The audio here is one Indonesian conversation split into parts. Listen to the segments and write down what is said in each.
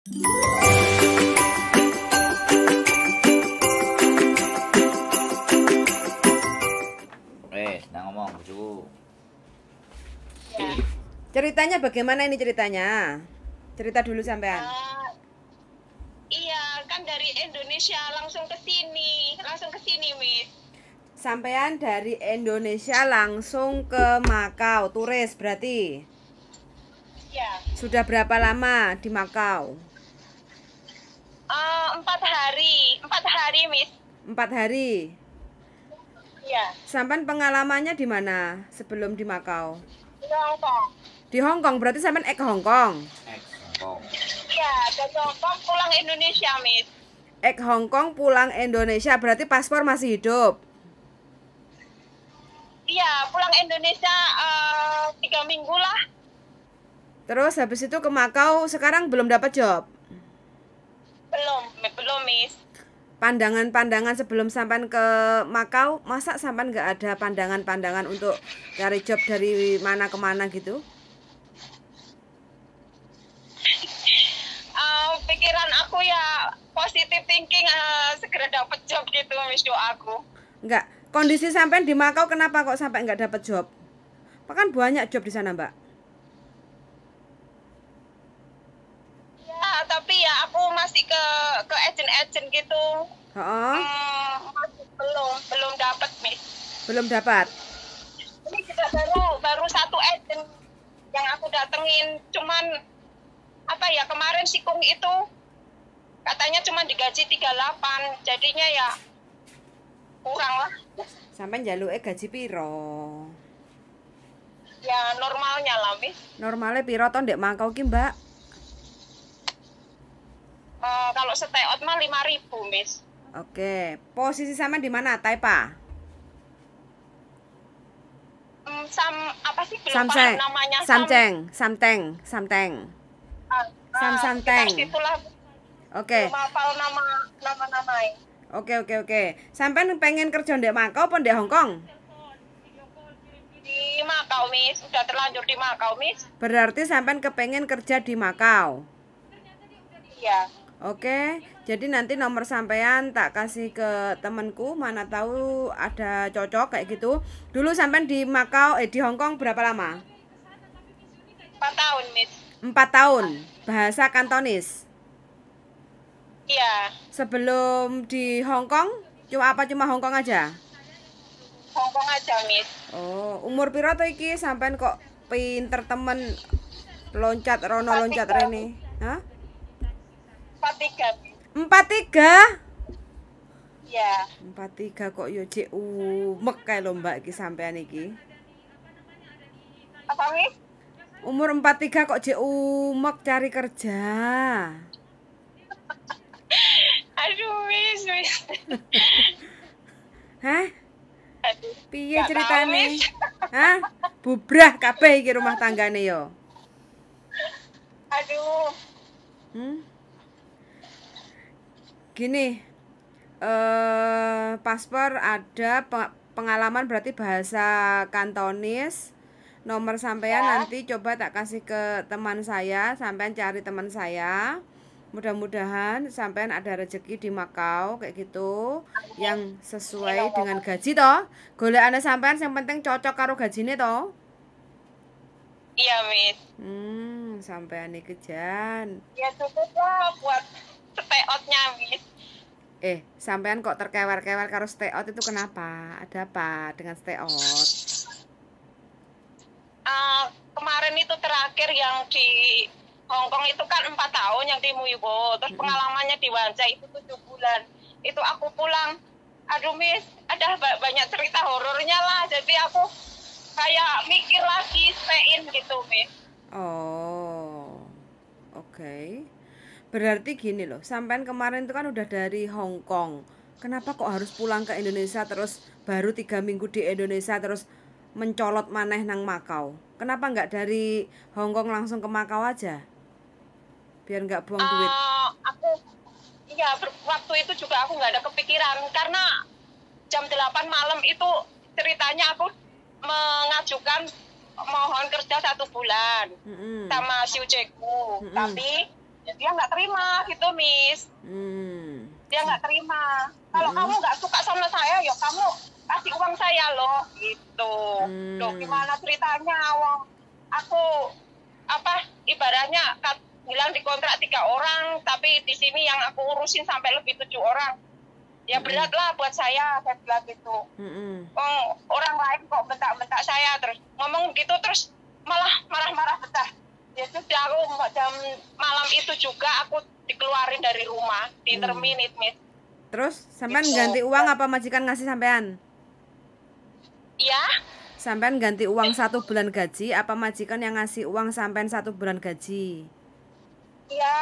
Nah ngomong bujuku. Ya. Ceritanya bagaimana ini ceritanya? Cerita dulu sampean. Iya, kan dari Indonesia langsung ke sini, Miss. Sampean dari Indonesia langsung ke Makau, turis berarti. Ya. Sudah berapa lama di Makau? 4 hari, Miss. 4 hari. Iya. Sampean pengalamannya di mana sebelum di Makau? Di Hongkong. Di Hongkong, berarti sampean ke Hongkong. Hongkong. Iya, dari Hongkong pulang Indonesia, Miss. Hongkong pulang Indonesia, berarti paspor masih hidup. Iya, pulang Indonesia 3 minggu lah. Terus habis itu ke Makau, sekarang belum dapat job? Belum, Miss. Pandangan-pandangan sebelum sampean ke Makau, masa sampean nggak ada pandangan-pandangan untuk cari job dari mana ke mana gitu? Pikiran aku ya positive thinking, segera dapat job gitu, Miss, doaku. Enggak, kondisi sampean di Makau kenapa kok sampai nggak dapat job? Kan banyak job di sana, Mbak. Ya, tapi ya aku masih ke agent-agent gitu. Belum dapat, Miss. Belum dapat. Ini juga baru satu agent yang aku datengin, cuman apa ya, kemarin sikung itu katanya cuma digaji 38, jadinya ya kurang lah. Sampean njaluke gaji piro? Ya normalnya lah, Miss. Normalnya piro to ndek Makau ki, Mbak? Kalau stay out mah 5.000, Miss. Oke, posisi sampean di mana? Taipa? Apa sih, belum Samseng. paham namanya. Samteng. Samteng. Itulah. Oke. Belum hafal nama-namanya. Oke. Sampean pengen kerja ndek Makau apa ndek Hongkong? Di Makau, Miss. Udah terlanjur di Makau, Miss. Berarti sampean kepengen kerja di Makau. Iya. Oke, jadi nanti nomor sampean tak kasih ke temanku, mana tahu ada cocok kayak gitu. Dulu sampean di Makau, di Hongkong berapa lama? 4 tahun, Miss. 4 tahun. Bahasa Kantonis. Iya. Sebelum di Hongkong, cuma Hongkong aja? Hongkong aja, Miss. Oh, umur piro to iki sampean kok pinter temen loncat rono loncat rene? Hah? 43. 43? Iya. 43 kok yo jek umek kae lho Mbak iki sampean iki. Apa, Miss? Umur 43 kok jek umek cari kerja. Aduh, Miss. Hah? Aduh. Piye Gak ceritane? tahu, Miss. Hah? Bubrah kabeh iki rumah tanggane yo. Aduh. Gini, paspor ada, pengalaman berarti bahasa Kantonis. Nomor sampean nanti coba tak kasih ke teman saya, sampean cari teman saya. Mudah-mudahan sampean ada rezeki di Makau kayak gitu, yang sesuai dengan gaji toh. Golekane sampean yang penting cocok karo gajine toh. Iya, Miss. Sampean iki jan. Ya cukup lah buat stay out-nya, Miss. Sampean kok terkewar-kewar karo stay out itu kenapa? Ada apa dengan stay out? Kemarin itu terakhir yang di Hongkong itu kan 4 tahun yang di Muibo. Terus pengalamannya di Wanja itu 7 bulan. Itu aku pulang. Aduh, Miss, ada banyak cerita horornya lah. Jadi aku kayak mikir lagi stay in gitu, Miss. Oh, oke. Berarti gini loh, sampean kemarin itu kan udah dari Hongkong. Kenapa kok harus pulang ke Indonesia terus baru 3 minggu di Indonesia terus mencolot maneh nang Makau? Kenapa nggak dari Hongkong langsung ke Makau aja? Biar nggak buang duit. Waktu itu juga aku nggak ada kepikiran karena jam 8 malam itu ceritanya aku mengajukan mohon kerja 1 bulan sama Siuceku. Tapi dia nggak terima gitu, Miss. Dia nggak terima. Kalau kamu nggak suka sama saya, ya kamu kasih uang saya loh, gitu. Loh, gimana ceritanya, Wong? Aku ibaratnya bilang dikontrak 3 orang, tapi di sini yang aku urusin sampai lebih 7 orang. Ya berat lah buat saya bilang gitu. Orang lain kok bentak-bentak saya, terus ngomong gitu, terus malah marah-marah betah. Ya sudah, aku jam malam itu juga aku dikeluarin dari rumah, di terminate, Miss. Terus sampean ganti uang apa majikan ngasih sampean? Iya. Sampean ganti uang 1 bulan gaji apa majikan yang ngasih uang sampean 1 bulan gaji? Iya,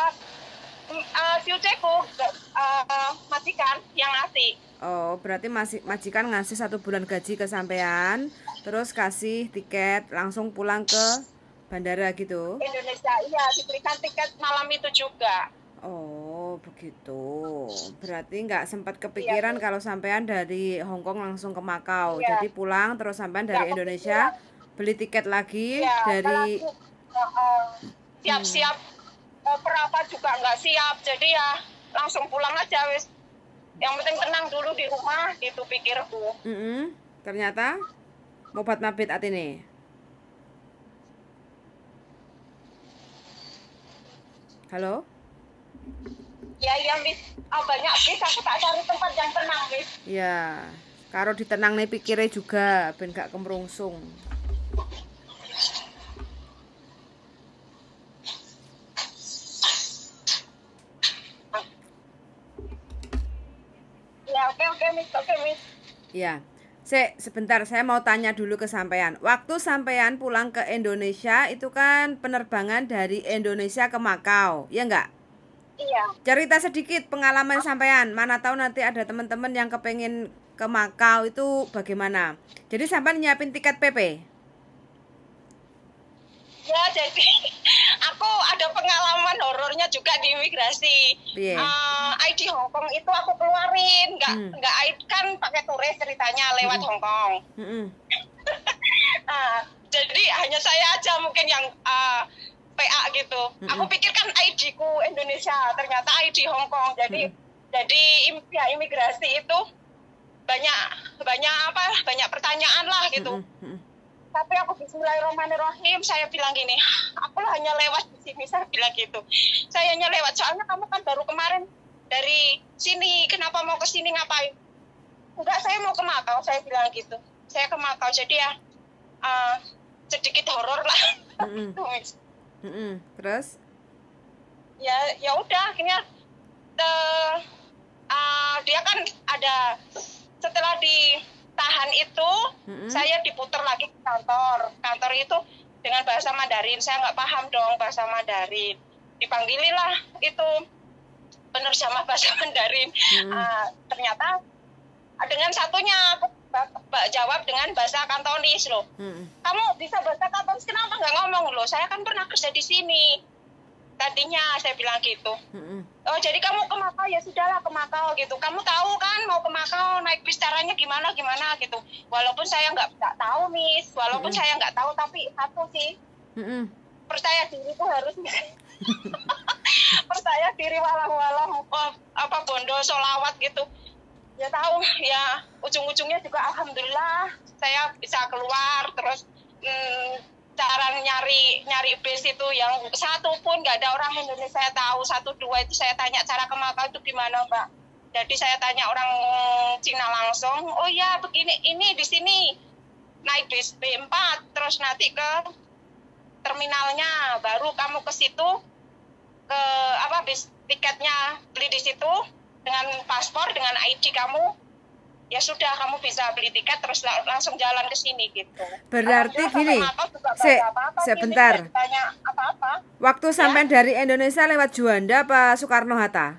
cuceku majikan yang ngasih. Oh, berarti majikan ngasih 1 bulan gaji ke sampean, terus kasih tiket langsung pulang ke bandara gitu? Indonesia, iya, diberikan tiket malam itu juga. Oh, begitu. Berarti nggak sempat kepikiran kalau sampean dari Hong Kong langsung ke Makau. Iya. Jadi pulang terus sampean dari Indonesia beli tiket lagi Iya, dari siap-siap oper apa juga nggak siap. Jadi ya langsung pulang aja, wis. Yang penting tenang dulu di rumah, gitu pikirku. Ternyata mobat mabit atine. Halo? Ya, Miss. Banyak, Miss. Aku tak cari tempat yang tenang, Miss. Ya, karo ditenang nih pikirnya juga, ben gak kemrungsung. Ya, oke, Miss. Oke, Miss. Ya, sebentar saya mau tanya dulu ke sampean. Waktu sampean pulang ke Indonesia itu kan penerbangan dari Indonesia ke Makau, ya enggak? Iya. Cerita sedikit pengalaman sampean. Mana tahu nanti ada teman-teman yang kepengen ke Makau itu bagaimana. Jadi sampean nyiapin tiket PP? Ya, jadi aku ada pengalaman horornya juga di imigrasi. ID Hong Kong itu aku keluarin, nggak ID kan pakai turis ceritanya lewat Hong Kong. Jadi hanya saya aja mungkin yang PA gitu. Aku pikir kan ID ku Indonesia, ternyata ID Hong Kong. Jadi pihak imigrasi itu banyak pertanyaan lah gitu. Tapi aku bismillahirrahmanirrahim, saya bilang gini, aku hanya lewat di sini, saya bilang gitu. Saya hanya lewat, soalnya kamu kan baru kemarin dari sini, kenapa mau ke sini ngapain? Enggak, saya mau ke Makau, saya bilang gitu. Saya ke Makau, jadi ya sedikit horor lah. Terus? Ya udah, akhirnya dia kan ada, setelah ditahan itu, saya diputar lagi ke kantor. Kantor itu dengan bahasa Mandarin, saya nggak paham dong bahasa Mandarin. Dipanggililah itu penerjemah bahasa Mandarin. Ternyata dengan satunya aku jawab dengan bahasa Kantonis loh. Kamu bisa bahasa Kantonis, kenapa nggak ngomong loh? Saya kan pernah kerja di sini. Tadinya saya bilang gitu. Oh, jadi kamu ke Makau, ya sudahlah ke Makau gitu. Kamu tahu kan mau ke Makau naik bis caranya gimana gitu. Walaupun saya nggak tahu, Miss. Walaupun saya nggak tahu, tapi satu sih. Percaya diri itu harus percaya diri walau bondo solawat gitu. Ya tahu ya, ujung-ujungnya juga alhamdulillah saya bisa keluar. Terus cara nyari bis itu yang satu pun nggak ada orang Indonesia. Saya tahu 1-2 itu saya tanya cara ke Makau itu gimana, Mbak. Jadi saya tanya orang Cina langsung, oh ya begini, ini di sini naik bis B4 terus nanti ke terminalnya, baru kamu ke situ ke bis tiketnya beli di situ dengan paspor, dengan ID kamu. Ya sudah, kamu bisa beli tiket terus langsung jalan ke sini gitu. Berarti gini, sebentar. Waktu sampai dari Indonesia lewat Juanda apa Soekarno-Hatta?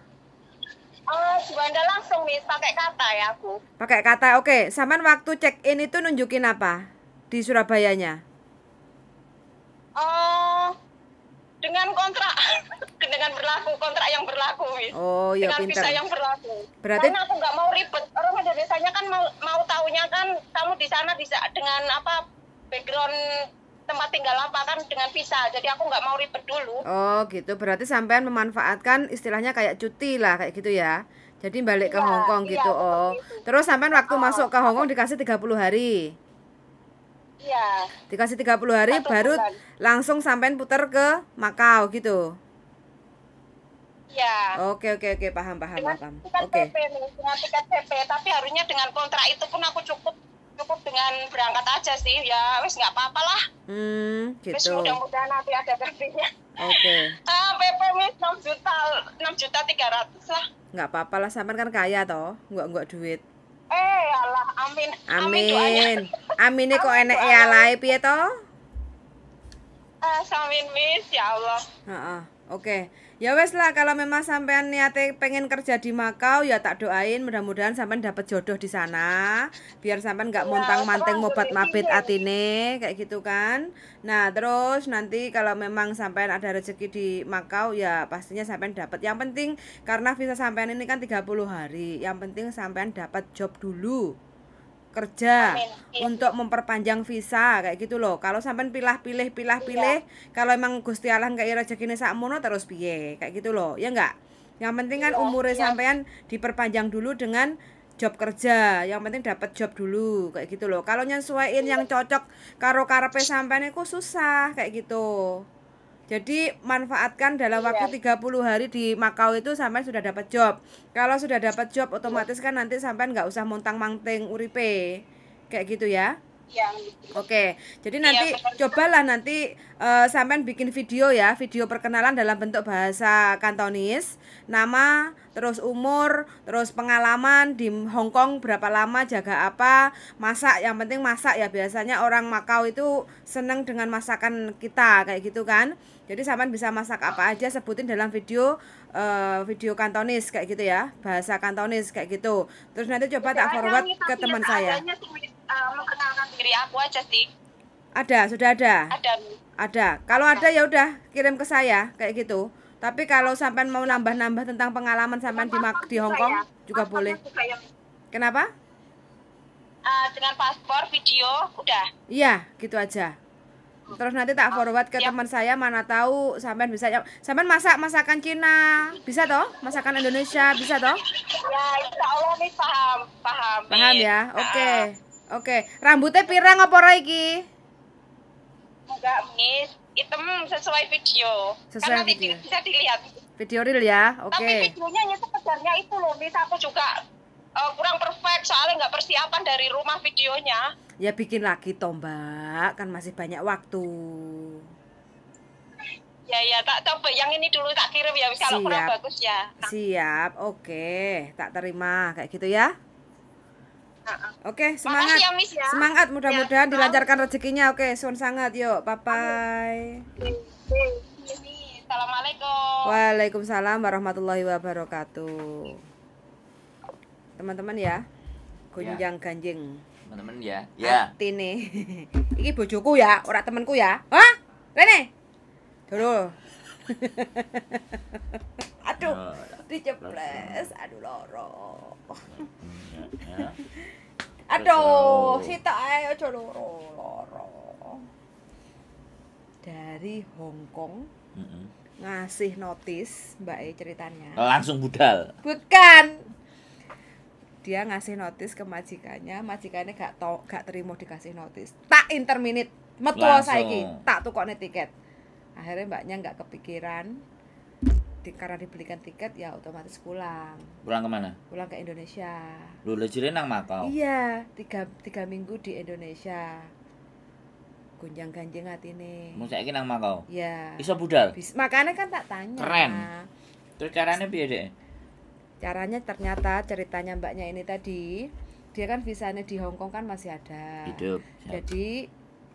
Juanda langsung, Miss, pakai kata ya aku. Pakai kata, oke. Sampean waktu check in itu nunjukin apa di Surabayanya? Dengan kontrak, dengan kontrak yang berlaku, Miss. Oh iya, dengan pintar. visa yang berlaku. Berarti karena aku nggak mau ribet. Orang Indonesia kan mau taunya kan kamu di sana dengan background tempat tinggal apa kan dengan visa. Jadi aku nggak mau ribet dulu. Oh gitu, berarti sampean memanfaatkan istilahnya kayak cuti lah kayak gitu ya. Jadi balik ke Iya, Hong Kong iya, gitu. Oh. seperti itu. Terus sampean waktu Oh, masuk ke Hong Kong dikasih 30 hari. iya, Dikasih 30 hari 1 baru bulan. langsung sampean putar ke Makau gitu. Iya. Oke, paham. Dengan tiket Oke. PP nih, dengan tiket PP. Tapi harusnya dengan kontrak itu pun aku cukup dengan berangkat aja sih. Ya, wes nggak apa-apa lah. Wes Gitu. mudah-mudahan nanti ada PP-nya. Oke. PP wes 6.300.000 lah. Nggak apa-apa lah, sampean kan kaya toh, nggak duit. Alah, amin. Doanya. Amin. Amine kok enek ya lae piye toh? Amin, Miss. Ya Allah. Heeh. Oke. Ya wes lah, kalau memang sampean niate pengen kerja di Makau ya tak doain mudah-mudahan sampean dapat jodoh di sana. Biar sampean nggak Ya, montang-manting terus mobat-mabit iya. atine kayak gitu kan. Nah, terus nanti kalau memang sampean ada rezeki di Makau ya pastinya sampean dapat. Yang penting karena visa sampean ini kan 30 hari. Yang penting sampean dapat job dulu. Kerja Amin. Iya. untuk memperpanjang visa kayak gitu loh. Kalau sampean pilih-pilih kalau emang Gusti Allah kayak rezekine sakmono terus piye kayak gitu loh, ya enggak? Yang penting kan Iya, umure iya. sampean diperpanjang dulu dengan job kerja. Yang penting dapat job dulu kayak gitu loh. Kalau nyesuaiin yang cocok karo karepe sampean iku susah kayak gitu. Jadi manfaatkan dalam Iya. waktu 30 hari di Makau itu sampai sudah dapat job. Kalau sudah dapat job otomatis kan nanti sampai nggak usah montang-manting uripe. Kayak gitu ya. Yang Oke, jadi Iya, nanti benar. cobalah nanti sampean bikin video ya, video perkenalan dalam bentuk bahasa Kantonis, nama, terus umur, terus pengalaman di Hong Kong berapa lama, jaga apa, masak, yang penting masak ya, biasanya orang Makau itu seneng dengan masakan kita kayak gitu kan. Jadi sampean bisa masak apa aja sebutin dalam video video Kantonis kayak gitu ya, bahasa Kantonis kayak gitu. Terus nanti coba tak forward ke teman saya. mengenalkan diri aku aja sih. Ada, sudah ada. Ada. Ada. Kalau ada ya udah kirim ke saya kayak gitu. Tapi kalau sampean mau nambah-nambah tentang pengalaman sampean di Hong Kong juga boleh. Kenapa? Dengan paspor, video, udah. Iya, gitu aja. Terus nanti tak forward ke teman saya, mana tahu sampean bisa. Sampean masak masakan Cina, bisa toh? Masakan Indonesia bisa toh? Ya, insya Allah nih paham. Paham Miss. ya? Oke. Rambutnya pirang apa ora iki? Enggak, Miss. Hitam sesuai video. Sesuai kan nanti video. bisa dilihat. Video real ya. Tapi Oke. videonya itu sebenarnya itu loh, Miss. Aku juga kurang perfect soalnya nggak persiapan dari rumah videonya. Ya bikin lagi toh, Mbak. Kan masih banyak waktu. Ya, tak coba yang ini dulu tak kirim ya, kalau kurang Siap. bagus ya. Siap. Oke, tak terima kayak gitu ya. Oke, semangat. Makasih ya, Miss ya. Semangat, mudah-mudahan Ya, dilancarkan rezekinya. Oke, suwun sangat. Yuk, bye-bye. Assalamualaikum. Waalaikumsalam warahmatullahi wabarakatuh. Teman-teman ya. Gunjang ganjing. Teman-teman ya. Ya. Atine. Iki bojoku ya, ora temanku ya. Hah? Rene. Dulu. Aduh, diceples. Aduh loro. Ya. Aduh, sitok ae aja loro. Dari Hong Kong ngasih notis, Mbak E ceritanya. Langsung budal. Bukan. Dia ngasih notis ke majikannya gak terima dikasih notis. Tak interminute, metu Langsung. saiki, tak tukokne tiket. Akhirnya mbaknya nggak kepikiran, karena dibelikan tiket ya otomatis pulang Pulang kemana? ke Indonesia. Lu lejire nang Makau. Iya, tiga minggu di Indonesia. Gunjang ganjing atine. Mau saiki nang Makau. Ya. Iso budal. Makanya kan tak tanya. Keren. Terus caranya piye, Dek? Caranya ternyata ceritanya mbaknya ini tadi, dia kan visanya di Hong Kong kan masih ada. Hidup. Siap. Jadi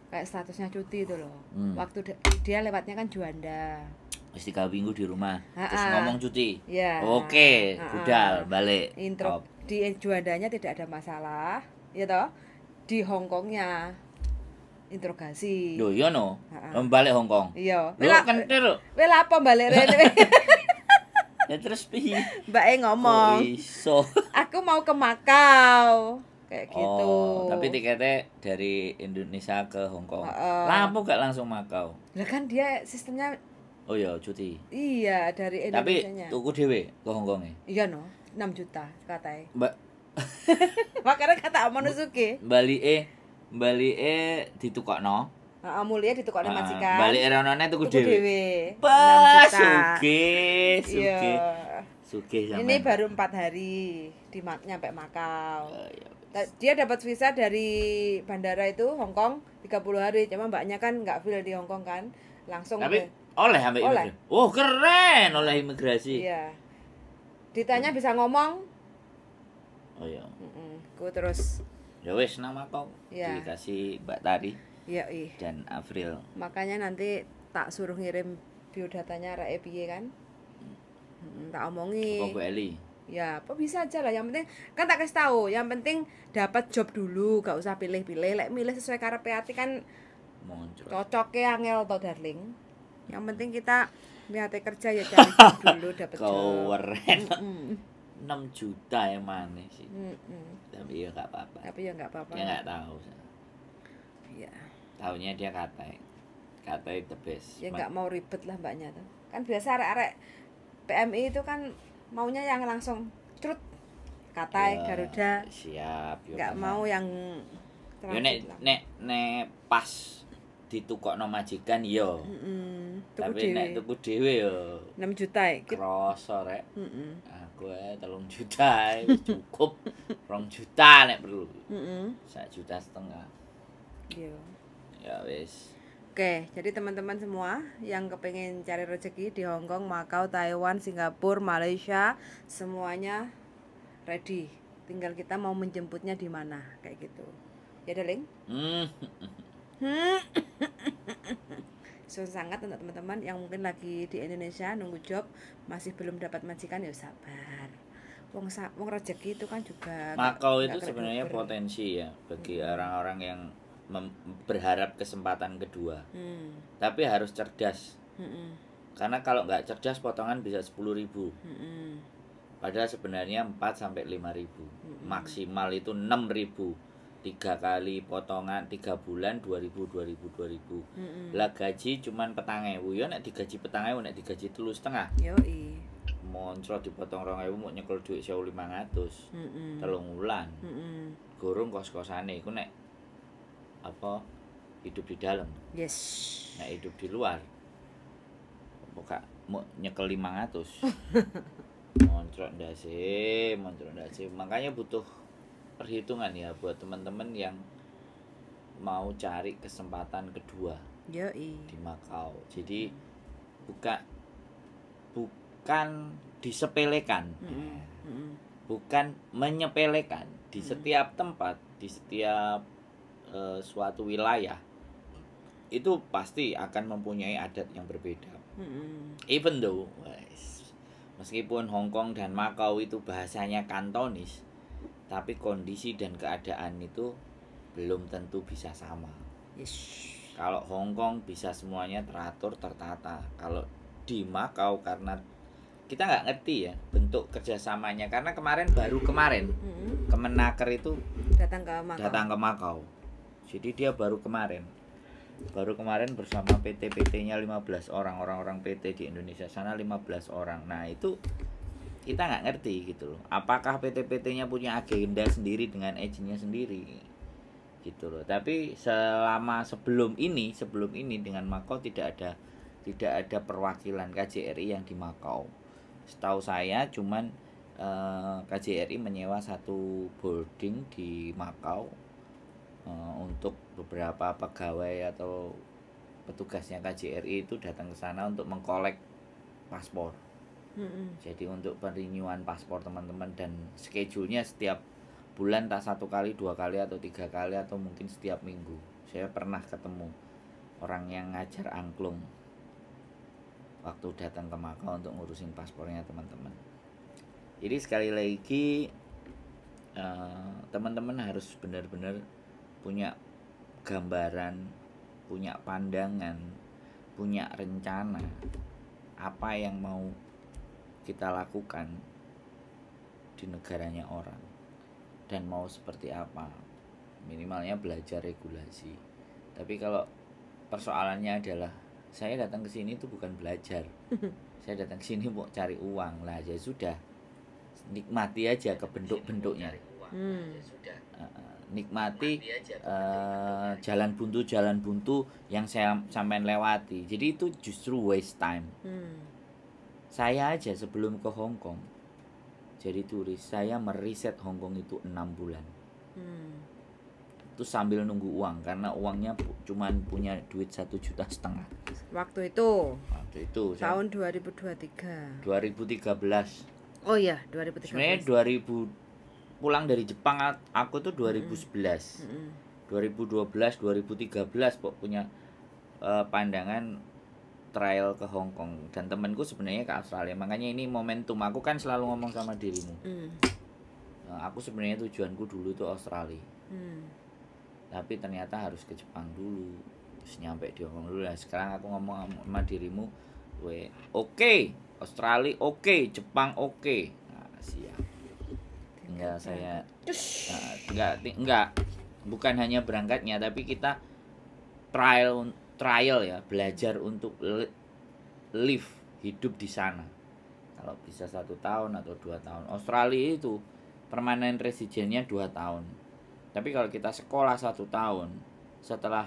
kayak statusnya cuti itu loh. Waktu dia lewatnya kan Juanda. Wis 3 minggu di rumah. Terus Ha-ha. ngomong cuti. Ya. Oke, Ha-ha. budal balik. Intro Top. di Juandanya tidak ada masalah, ya toh. Di Hong Kongnya interogasi. Loh, iya no. Ha-ha. Balik Hong Kong. Iya. Lho kan terus. Wel apa balik rene? Ya terus piye? Mbak E ngomong, Kok iso. aku mau ke Makau. kayak gitu. Oh, tapi tiketnya dari Indonesia ke Hong Kong. Heeh. Lampung gak langsung Makau. Lah kan dia sistemnya Oh iya, cuti. iya dari Tapi Indonesianya. tuku dhewe ke Hong Kong. Iya no, 6 juta katanya. Mbak Makanya kata Amonosuke. balike ditukokno. Heeh, mulia ditukokne majikan. Balik ronone tuku Tuku dhewe. dhewe. Pas 6 juta. sugih, Iya. sugih sampean. Ini baru 4 hari nyampe Makau. Iya. Dia dapat visa dari bandara itu Hong Kong 30 hari. Cuma mbaknya kan nggak feel di Hong Kong kan. Langsung Tapi oleh sampai Oleh. imigrasi. Oh, keren oleh imigrasi. iya. Ditanya bisa ngomong. Oh iya. Ku terus Ya wis nang Makau. Iya. Dikasih Mbak Tari ya ih. dan April. Makanya nanti tak suruh ngirim biodatanya arek piye kan. Tak omongi. Apa Bu Eli? Ya, apa bisa aja lah. Yang penting kan tak kasih tahu. Yang penting dapat job dulu, gak usah pilih-pilih. Lek milih sesuai karepe ati kan Moncrot. cocoknya angel to darling. Yang penting kita niate kerja ya cari job dulu dapat job. Keren. Mm. 6 juta ya mana sih. Mm-mm. Tapi ya enggak apa-apa. Tapi ya nggak apa-apa. Dia enggak tahu. Iya. Taunya dia katai the best. Ya nggak mau ribet lah mbaknya tuh. Kan biasa arek-arek PMI itu kan maunya yang langsung trut katai Ya, Garuda. Siap. yo Nggak bener. mau yang Yo nek pas ditukokno majikan yo. Tuku Tapi nek dhewe. tuku dhewe yo 6 juta ya. kroso rek. Heeh. Aku 3 juta wis cukup. 2 juta nek perlu. Heeh. 1,5 juta. Iya. Ya wis. Oke, jadi teman-teman semua yang kepengen cari rezeki di Hong Kong, Macau, Taiwan, Singapura, Malaysia, semuanya ready. Tinggal kita mau menjemputnya di mana, kayak gitu. Ya, darling. Hmm. So, sangat untuk teman-teman yang mungkin lagi di Indonesia nunggu job, masih belum dapat majikan ya sabar. Wong rezeki itu kan juga Makau nggak itu kena sebenarnya dober. potensi ya bagi orang-orang yang berharap kesempatan kedua. Hmm. Tapi harus cerdas. Mm-mm. Karena kalau nggak cerdas potongan bisa 10.000. Mm-mm. Padahal sebenarnya 4 sampai 5.000. Maksimal itu 6.000. 3 kali potongan 3 bulan 2.000. Lah gaji cuman 4.000. Ya nek digaji 4.000 nek digaji 3,5. Yoi. Moncro dipotong 2.000 mau nyekel duit 1.500. Mm-mm. 3 wulan. Mm-mm. Gorong kos-kosane iku nek apa hidup di dalam. Yes. Nek hidup di luar buka mau nyekel 500. Moncrot ndase. Makanya butuh perhitungan ya buat teman-teman yang mau cari kesempatan kedua Yoi. di Makau. Jadi bukan disepelekan. Bukan menyepelekan di setiap tempat, di setiap suatu wilayah itu pasti akan mempunyai adat yang berbeda. Even though meskipun Hong Kong dan Makau itu bahasanya Kantonis, tapi kondisi dan keadaan itu belum tentu bisa sama. Yes. Kalau Hong Kong bisa semuanya teratur, tertata. Kalau di Makau karena kita nggak ngerti ya bentuk kerjasamanya, karena baru kemarin Kemenaker itu Datang ke Makau. datang ke Makau. Jadi dia baru kemarin bersama PT-nya 15 orang PT di Indonesia sana 15 orang. Nah itu kita nggak ngerti gitu loh. Apakah PT-nya punya agenda sendiri dengan agentnya sendiri gitu loh. Tapi sebelum ini dengan Makau tidak ada perwakilan KJRI yang di Makau. Setahu saya cuman KJRI menyewa satu boarding di Makau untuk beberapa pegawai atau petugasnya KJRI itu datang ke sana untuk mengkolek paspor. Jadi untuk perenyuan paspor teman-teman, dan schedule-nya setiap bulan tak 1 kali, 2 kali atau 3 kali atau mungkin setiap minggu. Saya pernah ketemu orang yang ngajar angklung waktu datang ke Makau untuk ngurusin paspornya teman-teman. Jadi sekali lagi teman-teman harus benar-benar punya gambaran, punya pandangan, punya rencana apa yang mau kita lakukan di negaranya orang. dan mau seperti apa. Minimalnya belajar regulasi. Tapi kalau persoalannya adalah saya datang ke sini itu bukan belajar. Saya datang ke sini mau cari uang. Lah ya sudah. Nikmati aja ke bentuk-bentuknya. Nikmati jalan buntu yang saya sampean lewati. Jadi itu justru waste time. Saya aja sebelum ke Hong Kong jadi turis, saya meriset Hong Kong itu 6 bulan. Itu sambil nunggu uang karena uangnya cuman punya duit 1,5 juta. Waktu itu Saya tahun 2023. 2013. Oh iya, 2013. Sebenarnya 2000 pulang dari Jepang aku tuh 2011. 2012, 2013 punya pandangan trial ke Hong Kong, dan temanku sebenarnya ke Australia. Makanya ini momentum, aku kan selalu ngomong sama dirimu. Aku sebenarnya tujuanku dulu tuh Australia. Tapi ternyata harus ke Jepang dulu, terus nyampe di Hong Kong dulu. Nah, sekarang aku ngomong sama dirimu, oke, Australia oke, Jepang oke. Nah, siap. Tinggal saya enggak bukan hanya berangkatnya, tapi kita trial ya, belajar untuk live, hidup di sana. Kalau bisa 1 tahun atau 2 tahun. Australia itu permanent residennya 2 tahun. Tapi kalau kita sekolah 1 tahun, setelah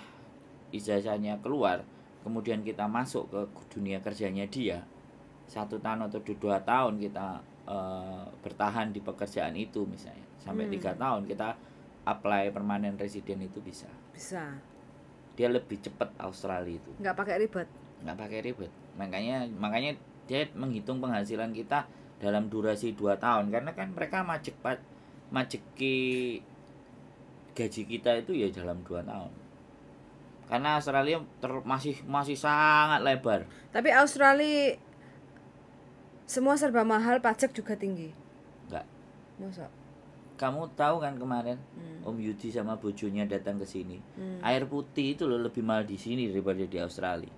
ijazahnya keluar, kemudian kita masuk ke dunia kerjanya dia, 1 tahun atau 2 tahun kita bertahan di pekerjaan itu misalnya, sampai 3 tahun kita apply permanent resident itu bisa. Dia lebih cepat Australia itu. Nggak pakai ribet. Makanya dia menghitung penghasilan kita dalam durasi 2 tahun, karena kan mereka majeki gaji kita itu ya dalam 2 tahun. Karena Australia masih sangat lebar. Tapi Australia semua serba mahal, pajak juga tinggi. Enggak. Masa? Kamu tahu kan kemarin Om Yudi sama bojonya datang ke sini. Air putih itu loh lebih mahal di sini daripada di Australia.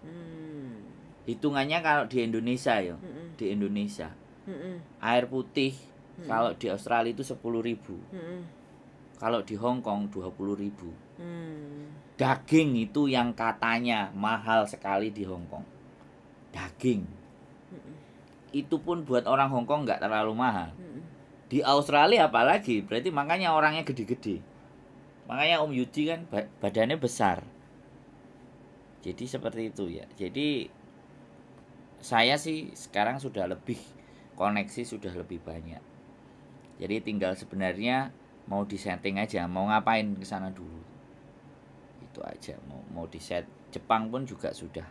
Hitungannya kalau di Indonesia ya, di Indonesia. Air putih kalau di Australia itu 10.000. Kalau di Hong Kong 20.000. Daging itu yang katanya mahal sekali di Hong Kong. Daging. Itu pun buat orang Hong Kong nggak terlalu mahal. Di Australia apalagi, berarti makanya orangnya gede-gede. Makanya Om Yudi kan badannya besar. Jadi seperti itu ya. Jadi saya sih sekarang sudah lebih koneksi, sudah lebih banyak. Jadi tinggal sebenarnya mau disetting aja, mau ngapain ke sana dulu. Itu aja, mau diset. Jepang pun juga sudah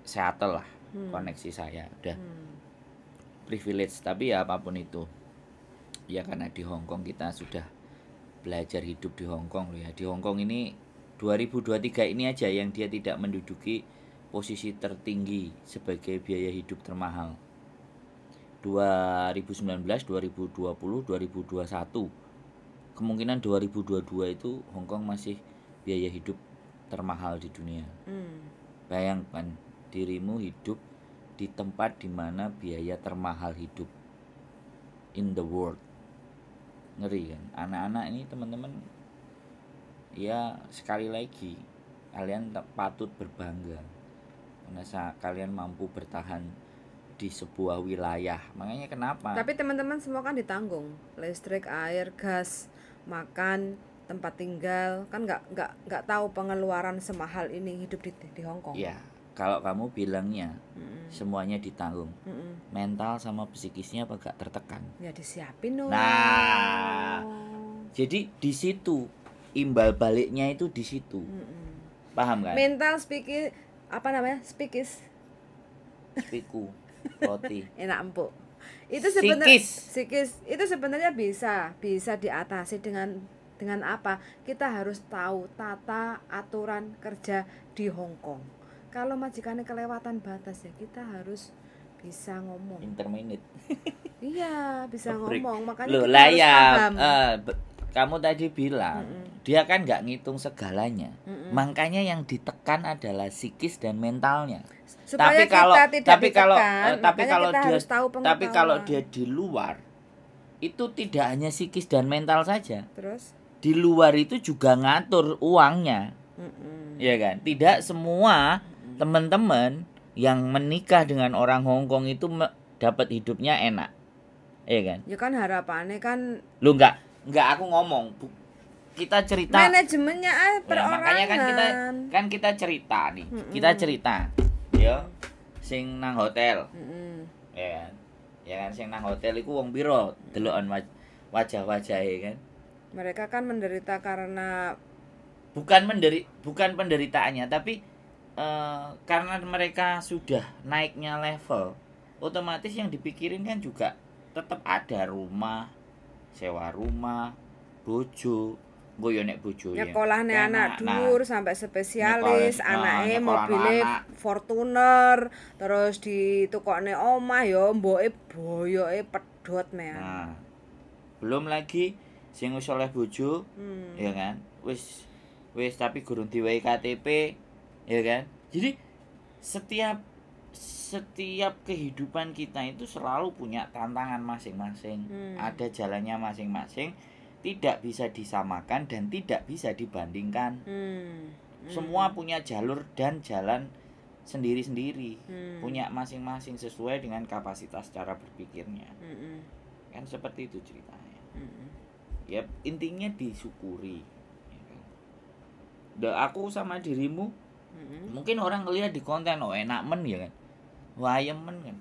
settle lah koneksi saya, udah privilege. Tapi ya apapun itu, ya karena di Hong Kong kita sudah belajar hidup di Hong Kong loh ya. Di Hong Kong ini 2023 ini aja yang dia tidak menduduki posisi tertinggi sebagai biaya hidup termahal. 2019, 2020, 2021. Kemungkinan 2022 itu Hong Kong masih biaya hidup termahal di dunia. Bayangkan dirimu hidup di tempat dimana biaya termahal hidup in the world. Ngeri kan? Anak-anak ini teman-teman, ya sekali lagi kalian patut berbangga karena kalian mampu bertahan di sebuah wilayah. Makanya kenapa? Tapi teman-teman semua kan ditanggung, listrik, air, gas, makan, tempat tinggal, kan nggak tahu pengeluaran semahal ini hidup di Hong Kong. Ya, kalau kamu bilangnya semuanya ditanggung, mental sama psikisnya apa gak tertekan? Ya disiapin loh. Nah, jadi di situ imbal baliknya itu di situ. Paham kan? Mental speakis apa namanya? Spiku roti. Enak empuk. Itu sebenarnya psikis itu sebenarnya bisa diatasi dengan apa? Kita harus tahu tata aturan kerja di Hong Kong. Kalau majikannya kelewatan batas ya kita harus bisa ngomong. Interminute. Iya, bisa ngomong. Makanya loh, kita harus paham. Kamu tadi bilang dia kan nggak ngitung segalanya. Makanya yang ditekan adalah psikis dan mentalnya. Supaya tapi kalau kita tidak tapi kalau ditekan, tapi kalau kita dia harus tahu tapi kalau dia di luar itu tidak hanya psikis dan mental saja. Terus? Di luar itu juga ngatur uangnya. Ya kan? Tidak semua teman-teman yang menikah dengan orang Hong Kong itu dapat hidupnya enak. Ya kan? Ya kan harapannya kan Lu enggak aku ngomong. Kita cerita manajemennya ya, perorangan. makanya kan kita cerita nih. Kita cerita. Ya. Sing nang hotel. Ya kan? Ya kan sing nang hotel iku wong piro delokan wajah-wajahe kan. Mereka kan menderita karena bukan penderitaannya tapi karena mereka sudah naiknya level, otomatis yang dipikirin kan juga tetap ada rumah, sewa rumah, bojo, yo nek bojo ya. nyekolahne anak dhuwur sampai spesialis, anake nyekolah mobile anak. Fortuner, terus ditukokne omah ya mboke boyoke pedhot men. Nah, belum lagi sing wis oleh bojo, ya kan? Wis tapi gurung diwehi KTP, ya kan? Jadi setiap kehidupan kita itu selalu punya tantangan masing-masing, ada jalannya masing-masing, tidak bisa disamakan dan tidak bisa dibandingkan. Semua punya jalur dan jalan sendiri-sendiri, punya masing-masing sesuai dengan kapasitas cara berpikirnya. Kan seperti itu ceritanya. Ya intinya disyukuri. Aku sama dirimu mungkin orang ngelihat di konten enak men ya kan, wayem men kan,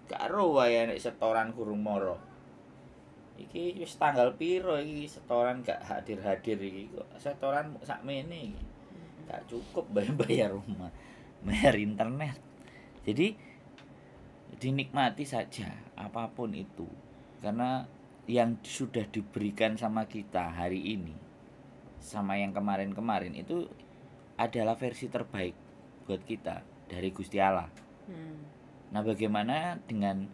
karo wae nek setoran kurung moro iki wis tanggal piro iki setoran gak hadir iki kok setoran sakmene iki gak cukup bayar rumah, bayar internet. Jadi dinikmati saja apapun itu, karena yang sudah diberikan sama kita hari ini sama yang kemarin-kemarin itu adalah versi terbaik buat kita dari Gusti Allah. Nah, bagaimana dengan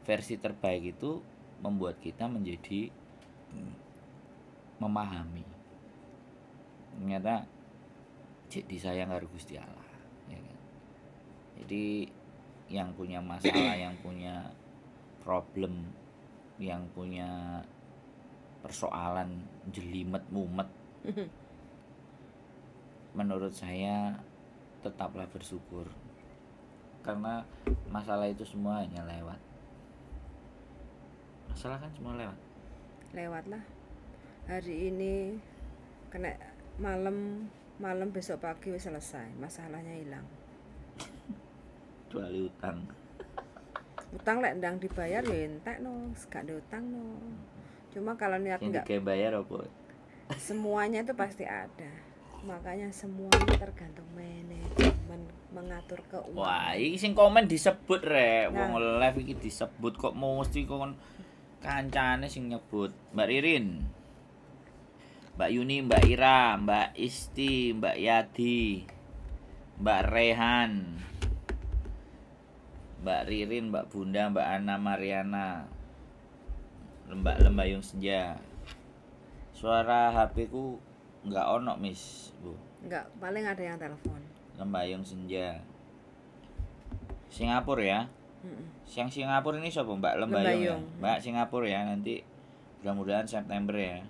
versi terbaik itu membuat kita menjadi memahami ternyata jadi sayang karo Gusti Allah, ya kan? Jadi yang punya masalah, yang punya problem, yang punya persoalan jelimet mumet, menurut saya tetaplah bersyukur, karena masalah itu semua hanya lewat. Masalah kan semua lewat lah. Hari ini kena malam besok pagi wis selesai, masalahnya hilang. Kecuali utang lek ndang dibayar ya entek no, gak ada utang no. Cuma kalau niat enggak bayar apa? Semuanya itu pasti ada. Makanya semuanya tergantung manajemen mengatur keuangan. Wah, iki sing komen disebut rek, wong live iki disebut kok mesti kon kancane sing nyebut. Mbak Ririn, Mbak Yuni, Mbak Ira, Mbak Isti, Mbak Yadi, Mbak Rehan, Mbak Ririn, Mbak Bunda, Mbak Ana Mariana, Mbak Lembayung Senja. Suara HP ku enggak ono, Miss, Bu. Enggak, paling ada yang telepon. Lembayung Senja. Singapura ya. Yang Singapura ini siapa? Mbak Lembayung. Ya? Mbak Singapura ya, nanti mudah-mudahan September ya.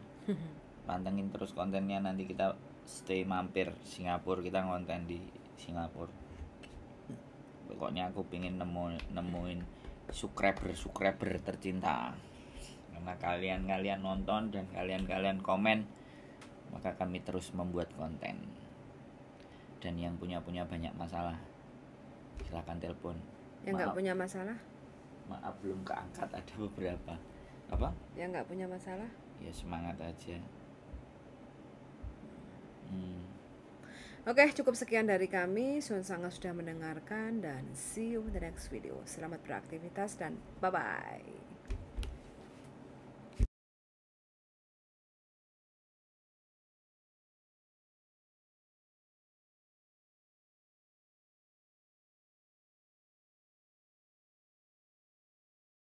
Pantengin terus kontennya, nanti kita stay mampir Singapura, kita ngonten di Singapura. Pokoknya aku pengen nemuin subscriber tercinta. Karena kalian nonton dan kalian komen, maka kami terus membuat konten. Dan yang punya banyak masalah, silakan telepon. Yang nggak punya masalah? Maaf belum keangkat, ada beberapa. Apa? Yang nggak punya masalah? Ya semangat aja. Oke, cukup sekian dari kami. Sun sangat sudah mendengarkan dan see you in the next video. Selamat beraktivitas dan bye-bye.